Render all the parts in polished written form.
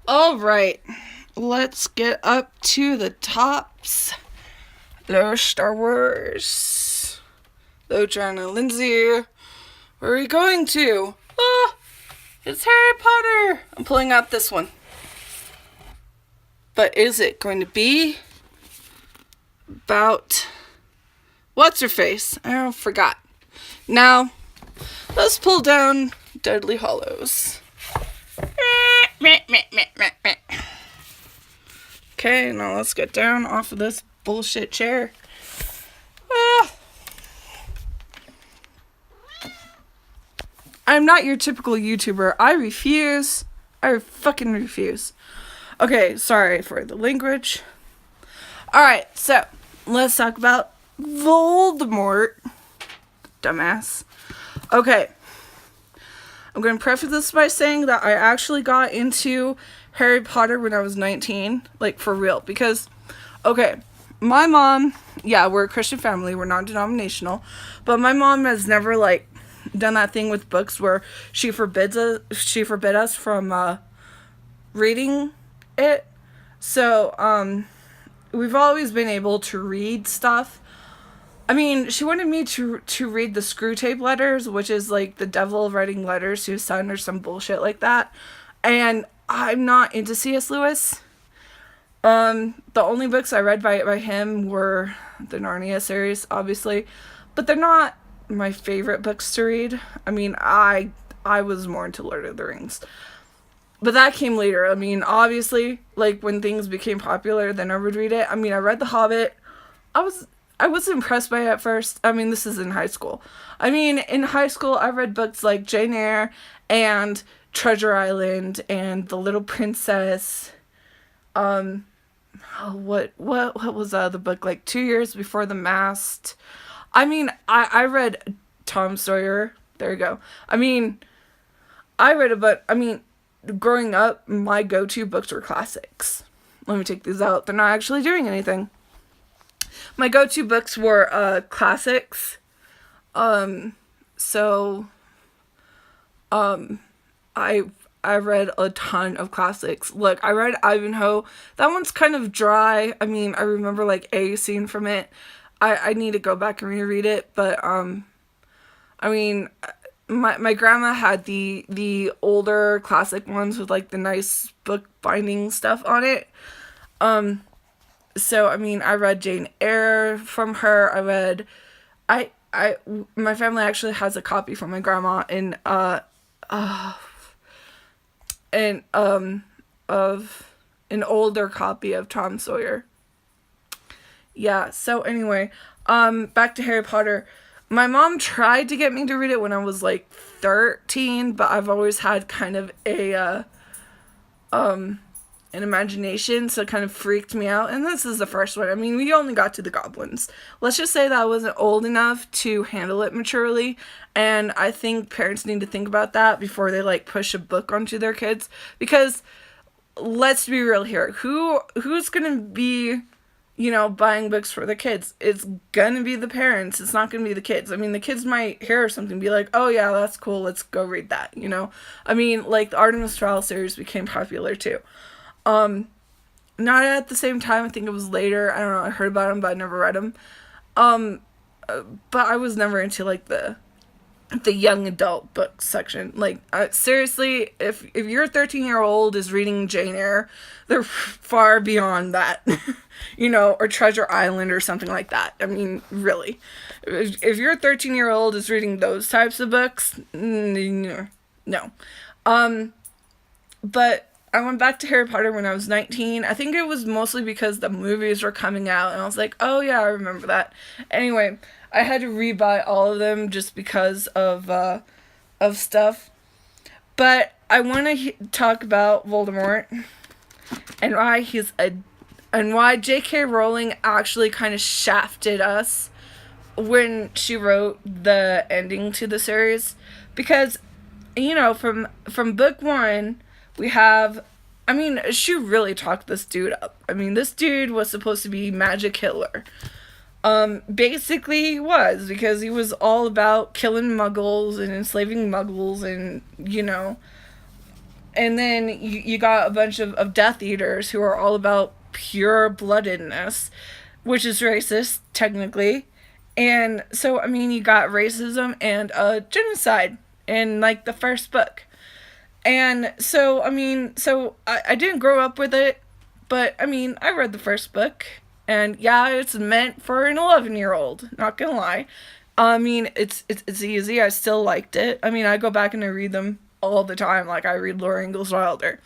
All right, let's get up to the tops. Hello, Star Wars. Hello, John and Lindsay. Where are we going to? Ah, it's Harry Potter. I'm pulling out this one. But is it going to be about what's her face? I forgot. Now, let's pull down Deadly Hollows. Okay, now let's get down off of this bullshit chair. I'm not your typical YouTuber. I refuse. I fucking refuse. Okay, sorry for the language. Alright, so let's talk about Voldemort. Dumbass. Okay. I'm going to preface this by saying that I actually got into Harry Potter when I was 19. Like, for real. Because, okay, my mom, yeah, we're a Christian family. We're non-denominational. But my mom has never, like, done that thing with books where she forbid us from reading it. So, we've always been able to read stuff. I mean, she wanted me to read the Screw Tape Letters, which is like the devil writing letters to his son or some bullshit like that. And I'm not into C.S. Lewis. The only books I read by him were the Narnia series, obviously. But they're not my favorite books to read. I mean, I was more into Lord of the Rings. But that came later. I mean, obviously, like, when things became popular, then I would read it. I mean, I read The Hobbit. I was impressed by it at first. I mean, this is in high school. I mean, in high school, I read books like Jane Eyre and Treasure Island and The Little Princess. What was the book, like 2 years before The Mast? I mean, I read Tom Sawyer. There you go. I mean, I read a book. I mean, growing up, my go-to books were classics. Let me take these out. They're not actually doing anything. My go-to books were classics. So I read a ton of classics. Look, I read Ivanhoe. That one's kind of dry. I mean, I remember like a scene from it. I need to go back and reread it, but I mean, my grandma had the older classic ones with like the nice book binding stuff on it. So I mean, I read Jane Eyre from her. My family actually has a copy from my grandma of an older copy of Tom Sawyer. Yeah, so anyway, back to Harry Potter. My mom tried to get me to read it when I was like 13, but I've always had kind of an imagination, so it kind of freaked me out. And this is the first one. I mean, we only got to the goblins. Let's just say that I wasn't old enough to handle it maturely, and I think parents need to think about that before they like push a book onto their kids. Because let's be real here, who's gonna be, buying books for the kids? It's gonna be the parents. It's not gonna be the kids. I mean, the kids might hear something, be like, oh yeah, that's cool, let's go read that. I mean, like, the Artemis Trial series became popular too. Not at the same time. I think it was later. I don't know. I heard about them, but I never read them. But I was never into like the young adult book section. Like, seriously, if your 13-year-old is reading Jane Eyre, they're far beyond that, or Treasure Island or something like that. I mean, really, if your 13-year-old is reading those types of books, no. But I went back to Harry Potter when I was 19. I think it was mostly because the movies were coming out, and I was like, oh yeah, I remember that. Anyway, I had to rebuy all of them just because of stuff. But I want to talk about Voldemort and why J.K. Rowling actually kind of shafted us when she wrote the ending to the series. Because, from book one, we have, I mean, she really talked this dude up. I mean, this dude was supposed to be Magic Hitler. Basically he was, because he was all about killing muggles and enslaving muggles and, And then you got a bunch of Death Eaters who are all about pure bloodedness, which is racist, technically. And so, I mean, you got racism and genocide in, like, the first book. And so, I mean, I didn't grow up with it, but, I mean, I read the first book. And yeah, it's meant for an 11-year-old, not gonna lie. I mean, it's easy. I still liked it. I mean, I go back and I read them all the time. Like, I read Laura Ingalls Wilder.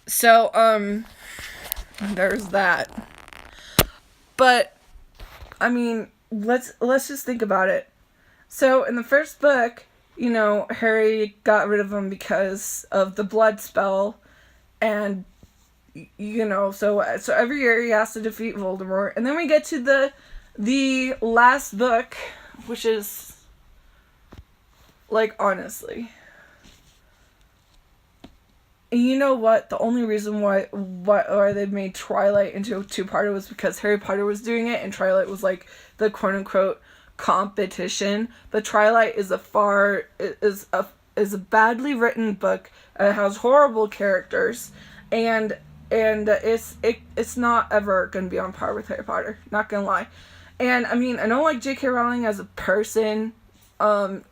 So, there's that. But, I mean, let's just think about it. So, in the first book, you know, Harry got rid of him because of the blood spell, and, you know, so every year he has to defeat Voldemort. And then we get to the last book, which is, like, honestly, you know what? The only reason why they made Twilight into a two-parter was because Harry Potter was doing it, and Twilight was, like, the quote-unquote competition. But Twilight is a badly written book. It has horrible characters, and it's not ever gonna be on par with Harry Potter. Not gonna lie. And I mean, I don't like J.K. Rowling as a person.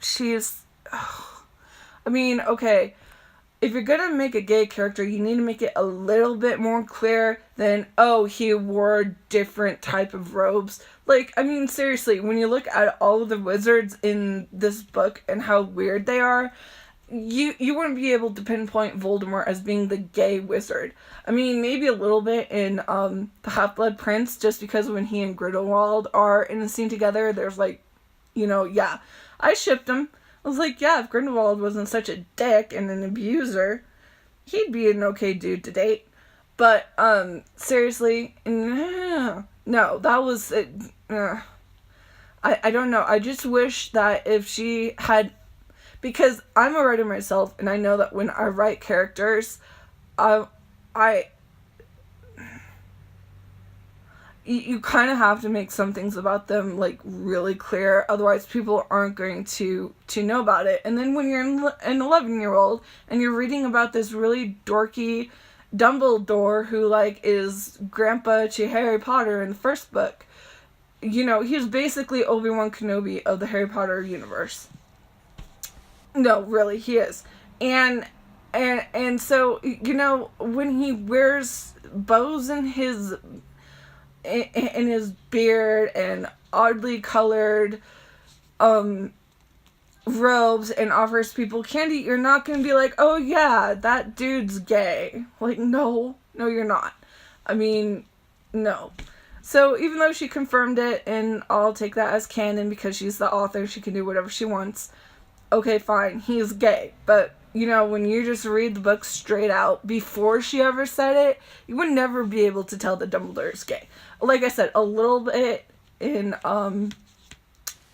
She's, I mean, okay, if you're gonna make a gay character, you need to make it a little bit more clear than, oh, he wore different type of robes. Like, I mean, seriously, when you look at all of the wizards in this book and how weird they are, you wouldn't be able to pinpoint Voldemort as being the gay wizard. I mean, maybe a little bit in the Half-Blood Prince, just because when he and Grindelwald are in a scene together, there's, like, you know, yeah, I shipped them. I was like, yeah, if Grindelwald wasn't such a dick and an abuser, he'd be an okay dude to date. But, seriously, no, that was, I don't know. I just wish that if she had, because I'm a writer myself, and I know that when I write characters, you kind of have to make some things about them, like, really clear, otherwise people aren't going to know about it. And then when you're an 11-year-old and you're reading about this really dorky Dumbledore who, like, is grandpa to Harry Potter in the first book, you know, he's basically Obi-Wan Kenobi of the Harry Potter universe. No, really, he is. And so, you know, when he wears bows in his beard and oddly colored robes and offers people candy, you're not gonna be like, oh yeah, that dude's gay. Like, no, you're not. I mean, no. So even though she confirmed it, and I'll take that as canon because she's the author, she can do whatever she wants, okay, fine, he's gay. But, you know, when you just read the book straight out before she ever said it, you would never be able to tell that Dumbledore is gay. Like I said, a little bit in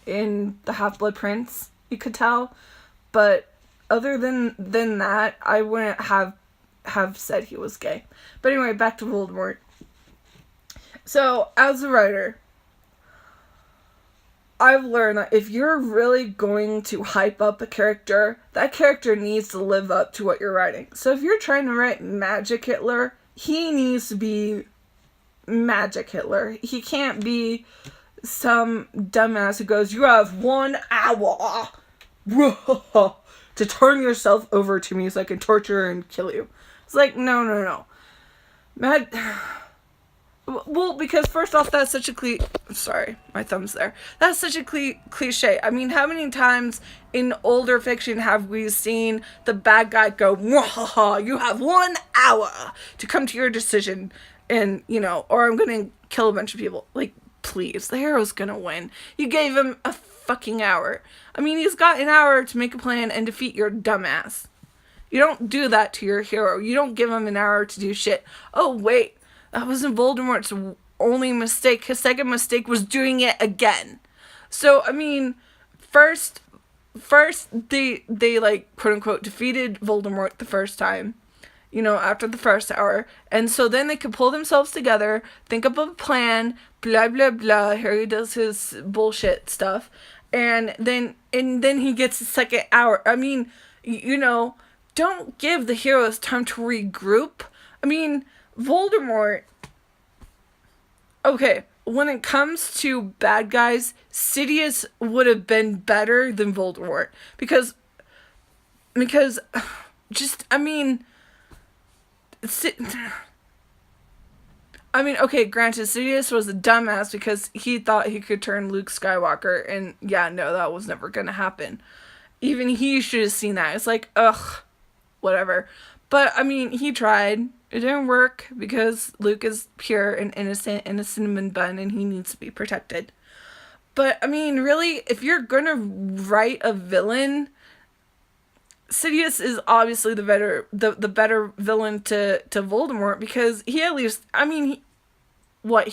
the Half-Blood Prince, you could tell, but other than that, I wouldn't have said he was gay. But anyway, back to Voldemort. So, as a writer, I've learned that if you're really going to hype up a character, that character needs to live up to what you're writing. So if you're trying to write Magic Hitler, he needs to be Magic Hitler. He can't be some dumbass who goes, you have 1 hour to turn yourself over to me so I can torture and kill you. It's like, no. Well, because first off, that's such a sorry, my thumb's there. That's such a cliche. I mean, how many times in older fiction have we seen the bad guy go, you have 1 hour to come to your decision, and, you know, or I'm gonna kill a bunch of people. Like, please, the hero's gonna win. You gave him a fucking hour. I mean, he's got an hour to make a plan and defeat your dumbass. You don't do that to your hero. You don't give him an hour to do shit. Oh, wait. That wasn't Voldemort's only mistake. His second mistake was doing it again. So, I mean, first they like, quote unquote, defeated Voldemort the first time, you know, after the first hour. And so then they could pull themselves together, think up a plan, blah, blah, blah. Harry does his bullshit stuff. And then he gets the second hour. I mean, you know, don't give the heroes time to regroup. I mean, Voldemort, okay, when it comes to bad guys, Sidious would have been better than Voldemort. Because just, okay, granted, Sidious was a dumbass because he thought he could turn Luke Skywalker, and yeah, no, that was never gonna happen. Even he should have seen that. It's like, ugh, whatever. But, he tried. It didn't work because Luke is pure and innocent and a cinnamon bun and he needs to be protected. But, really, if you're gonna write a villain, Sidious is obviously the better villain to Voldemort, because he at least, he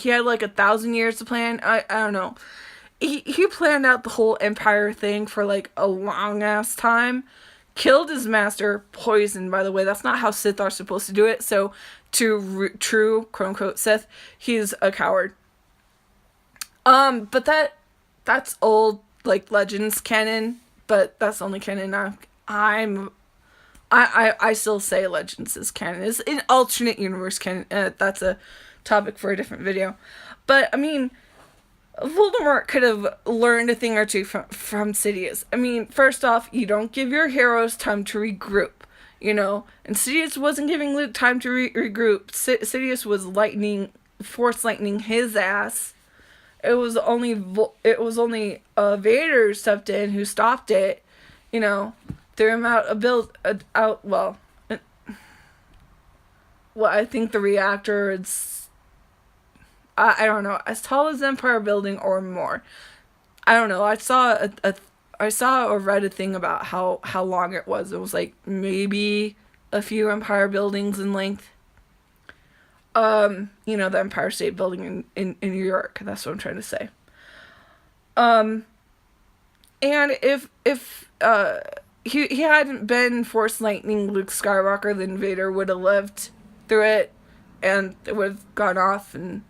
had like 1,000 years to plan? I don't know. He planned out the whole Empire thing for like a long ass time. Killed his master, poisoned, by the way. That's not how Sith are supposed to do it. So, true, quote unquote, Sith, he's a coward. But that's old, like, Legends canon. But that's only canon now. I still say Legends is canon. It's an alternate universe canon. That's a topic for a different video. But, Voldemort could have learned a thing or two from Sidious. First off, you don't give your heroes time to regroup, and Sidious wasn't giving Luke time to regroup. Sidious was force lightning his ass. It was only Vader stepped in who stopped it, threw him out I think the reactor is, I don't know, as tall as Empire Building or more. I don't know. I saw or read a thing about how long it was. It was like maybe a few Empire Buildings in length. The Empire State Building in New York. That's what I'm trying to say. And if he hadn't been Force Lightning Luke Skywalker, then Vader would have lived through it, and it would have gone off and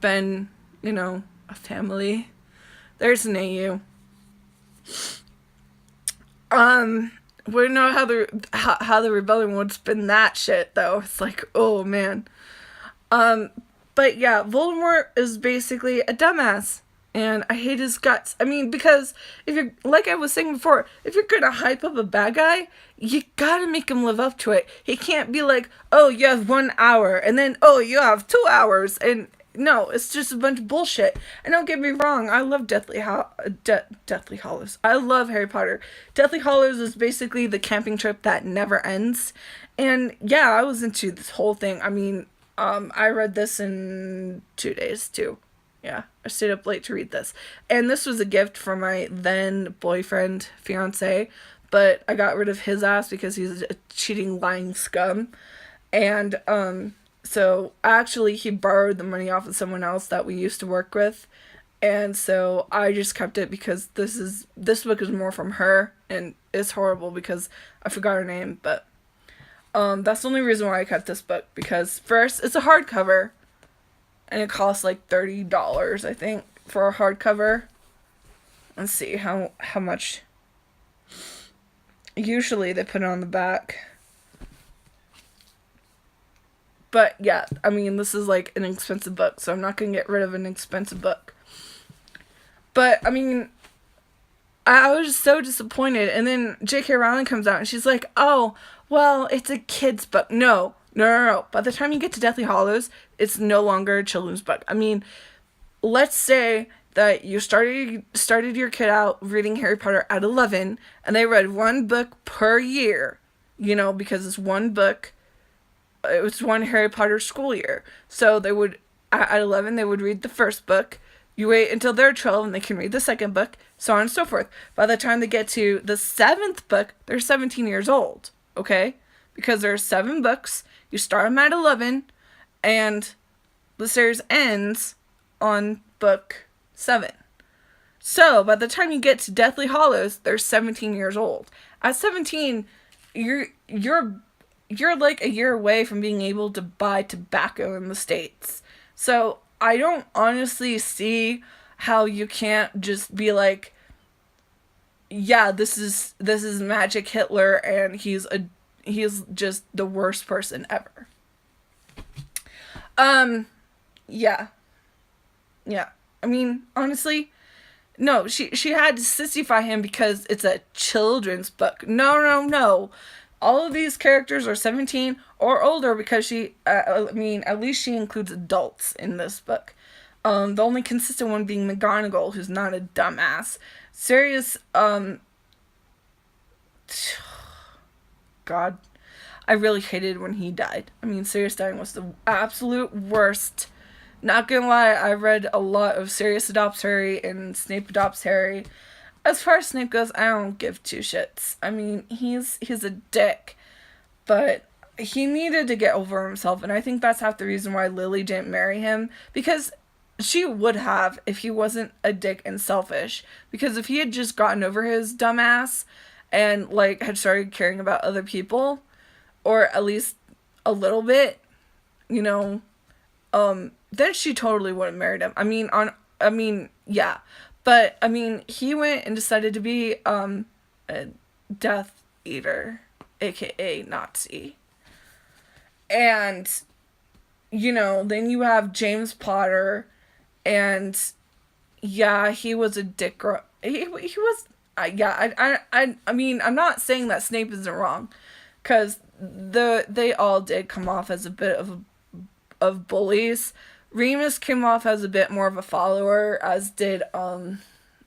been, a family. There's an AU. We know how the rebellion would spin that shit, though. It's like, oh man. But yeah, Voldemort is basically a dumbass, and I hate his guts. Because if you're, like I was saying before, if you're gonna hype up a bad guy, you gotta make him live up to it. He can't be like, oh, you have 1 hour, and then, oh, you have 2 hours, and no, it's just a bunch of bullshit. And don't get me wrong, I love Deathly Hallows. I love Harry Potter. Deathly Hallows is basically the camping trip that never ends. And yeah, I was into this whole thing. I read this in 2 days too. Yeah, I stayed up late to read this. And this was a gift from my then boyfriend, fiance. But I got rid of his ass because he's a cheating, lying scum. And, so, actually, he borrowed the money off of someone else that we used to work with, and so I just kept it because this book is more from her, and it's horrible because I forgot her name, but, that's the only reason why I kept this book, because, first, it's a hardcover, and it costs like $30, I think, for a hardcover. Let's see, how much, usually they put it on the back. But yeah, this is like an expensive book, so I'm not going to get rid of an expensive book. But, I was just so disappointed. And then J.K. Rowling comes out and she's like, oh, well, it's a kid's book. No. By the time you get to Deathly Hallows, it's no longer a children's book. Let's say that you started your kid out reading Harry Potter at 11, and they read one book per year, because it's one book. It was one Harry Potter school year. So they would, at 11, they would read the first book. You wait until they're 12 and they can read the second book, so on and so forth. By the time they get to the 7th book, they're 17 years old, okay? Because there are 7 books. You start them at 11, and the series ends on book 7. So by the time you get to Deathly Hallows, they're 17 years old. At 17, you're like a year away from being able to buy tobacco in the States. So I don't honestly see how you can't just be like, yeah, this is Magic Hitler, and he's he's just the worst person ever. Yeah. Yeah. I mean, honestly, no, she had to sissify him because it's a children's book. No, no, no. All of these characters are 17 or older because I mean, at least she includes adults in this book. The only consistent one being McGonagall, who's not a dumbass. Sirius, God, I really hated when he died. I mean, Sirius dying was the absolute worst. Not gonna lie, I read a lot of Sirius Adopts Harry and Snape Adopts Harry. As far as Snape goes, I don't give two shits. I mean, he's a dick, but he needed to get over himself, and I think that's half the reason why Lily didn't marry him, because she would have if he wasn't a dick and selfish. Because if he had just gotten over his dumbass and, like, had started caring about other people, or at least a little bit, you know, then she totally would have married him. I mean, yeah. But, I mean, he went and decided to be, a Death Eater, aka Nazi. And, you know, then you have James Potter, and, yeah, he was a dick. He was, yeah, I mean, I'm not saying that Snape isn't wrong, because they all did come off as a bit of bullies. Remus came off as a bit more of a follower, as did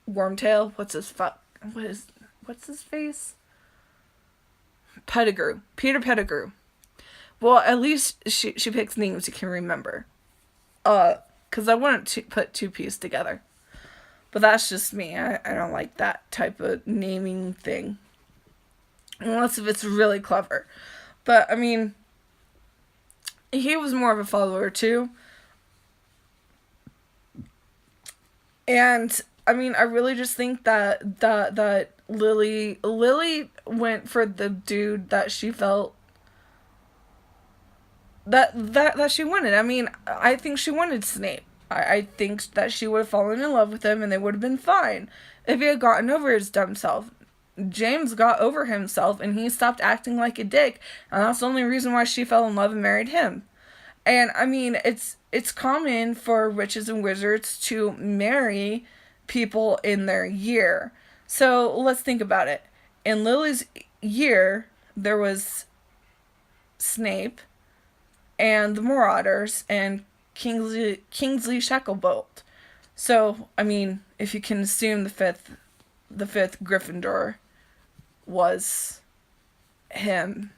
Wormtail. What's his face? Pettigrew. Peter Pettigrew. Well, at least she picks names you can remember. Because I wouldn't put two P's together. But that's just me. I don't like that type of naming thing. Unless if it's really clever. But, I mean, he was more of a follower too. And I mean, I really just think that Lily went for the dude that she felt that she wanted. I mean, I think she wanted Snape. I think that she would have fallen in love with him and they would have been fine if he had gotten over his dumb self. James got over himself and he stopped acting like a dick, and that's the only reason why she fell in love and married him. And I mean, it's common for witches and wizards to marry people in their year. So let's think about it. In Lily's year, there was Snape and the Marauders and Kingsley Shacklebolt. So, I mean, if you can assume the fifth Gryffindor was him.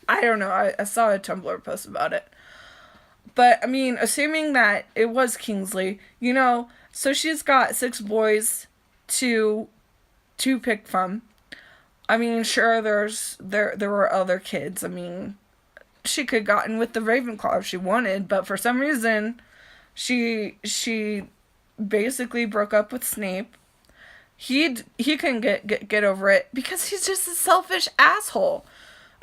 I don't know. I saw a Tumblr post about it. But, I mean, assuming that it was Kingsley, you know, so she's got 6 boys to pick from. I mean, sure, there were other kids. I mean, she could have gotten with the Ravenclaw if she wanted, but for some reason, she basically broke up with Snape. He couldn't get over it because he's just a selfish asshole.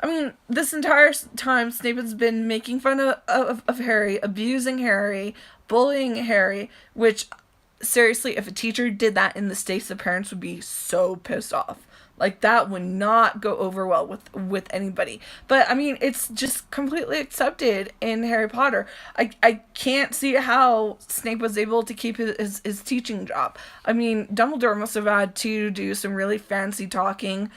I mean, this entire time, Snape has been making fun of Harry, abusing Harry, bullying Harry, which, seriously, if a teacher did that in the States, the parents would be so pissed off. Like, that would not go over well with anybody. But, I mean, it's just completely accepted in Harry Potter. I can't see how Snape was able to keep his teaching job. I mean, Dumbledore must have had to do some really fancy talking,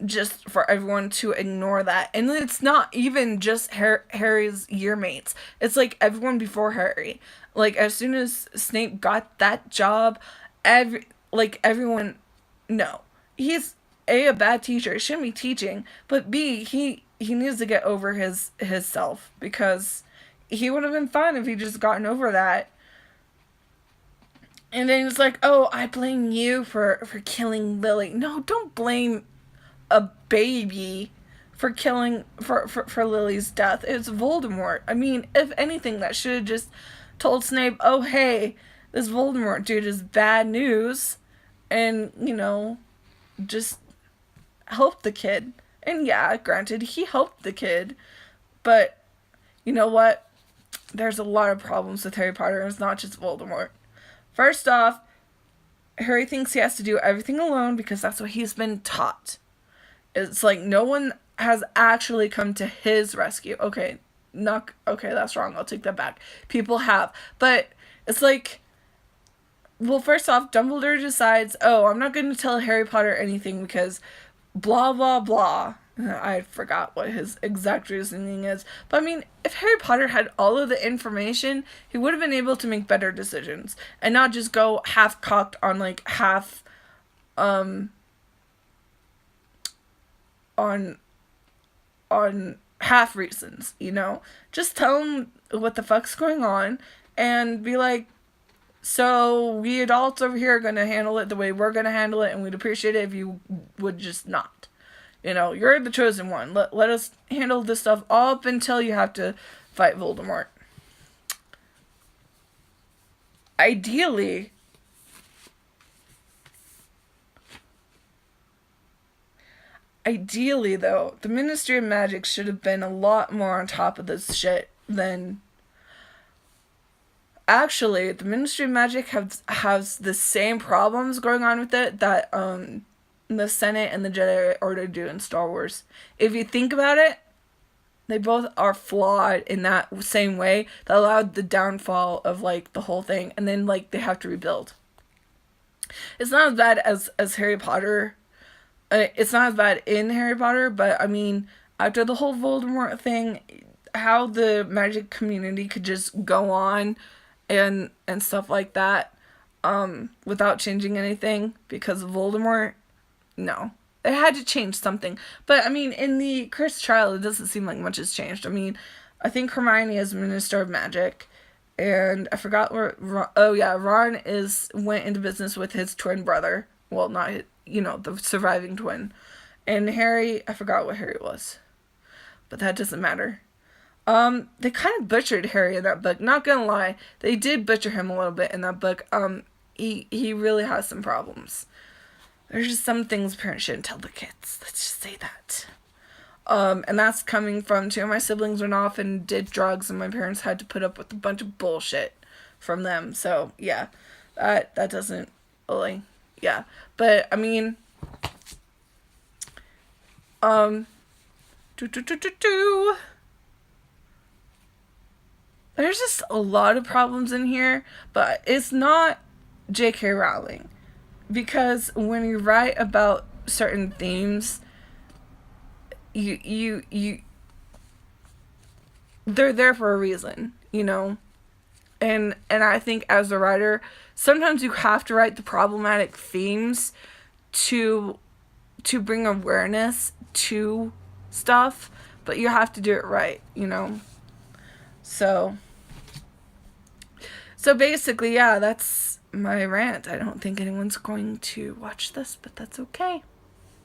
just for everyone to ignore that. And it's not even just Harry's year mates. It's like everyone before Harry. Like, as soon as Snape got that job, everyone, no. He's a bad teacher. He shouldn't be teaching. But B, he needs to get over his self, because he would have been fine if he just gotten over that. And then it's like, oh, I blame you for killing Lily. No, don't blame a baby for killing for Lily's death. It's Voldemort. I mean, if anything, that should have just told Snape, oh hey, this Voldemort dude is bad news, and, you know, just help the kid. And yeah, granted, he helped the kid, but you know what? There's a lot of problems with Harry Potter, and it's not just Voldemort. First off, Harry thinks he has to do everything alone because that's what he's been taught. It's like no one has actually come to his rescue. Okay, not okay, that's wrong. I'll take that back. People have. But it's like, well, first off, Dumbledore decides, "Oh, I'm not going to tell Harry Potter anything because blah blah blah." I forgot what his exact reasoning is. But I mean, if Harry Potter had all of the information, he would have been able to make better decisions and not just go half cocked on like half on on half reasons, you know? Just tell him what the fuck's going on and be like, so we adults over here are going to handle it the way we're going to handle it, and we'd appreciate it if you would just not. You know, you're the chosen one. Let us handle this stuff up until you have to fight Voldemort. Ideally, though, the Ministry of Magic should have been a lot more on top of this shit than... Actually, the Ministry of Magic has the same problems going on with it that the Senate and the Jedi Order do in Star Wars. If you think about it, they both are flawed in that same way that allowed the downfall of like the whole thing, and then like they have to rebuild. It's not as bad as Harry Potter. It's not as bad in Harry Potter, but I mean, after the whole Voldemort thing, how the magic community could just go on and stuff like that without changing anything because of Voldemort, no. It had to change something. But, I mean, in the Cursed Trial, it doesn't seem like much has changed. I mean, I think Hermione is Minister of Magic. And I forgot where... Ron went into business with his twin brother. Well, not his, the surviving twin. And Harry... I forgot what Harry was. But that doesn't matter. They kind of butchered Harry in that book. Not gonna lie. They did butcher him a little bit in that book. He really has some problems. There's just some things parents shouldn't tell the kids. Let's just say that. And that's coming from two of my siblings went off and did drugs, and my parents had to put up with a bunch of bullshit from them. So, yeah. That doesn't really... Yeah. But, I mean... There's just a lot of problems in here, but it's not J.K. Rowling. Because when you write about certain themes, you they're there for a reason, And I think as a writer, sometimes you have to write the problematic themes to bring awareness to stuff, but you have to do it right, So basically, yeah, that's my rant. I don't think anyone's going to watch this, but that's okay.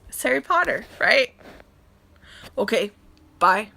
It's Harry Potter, right? Okay, bye.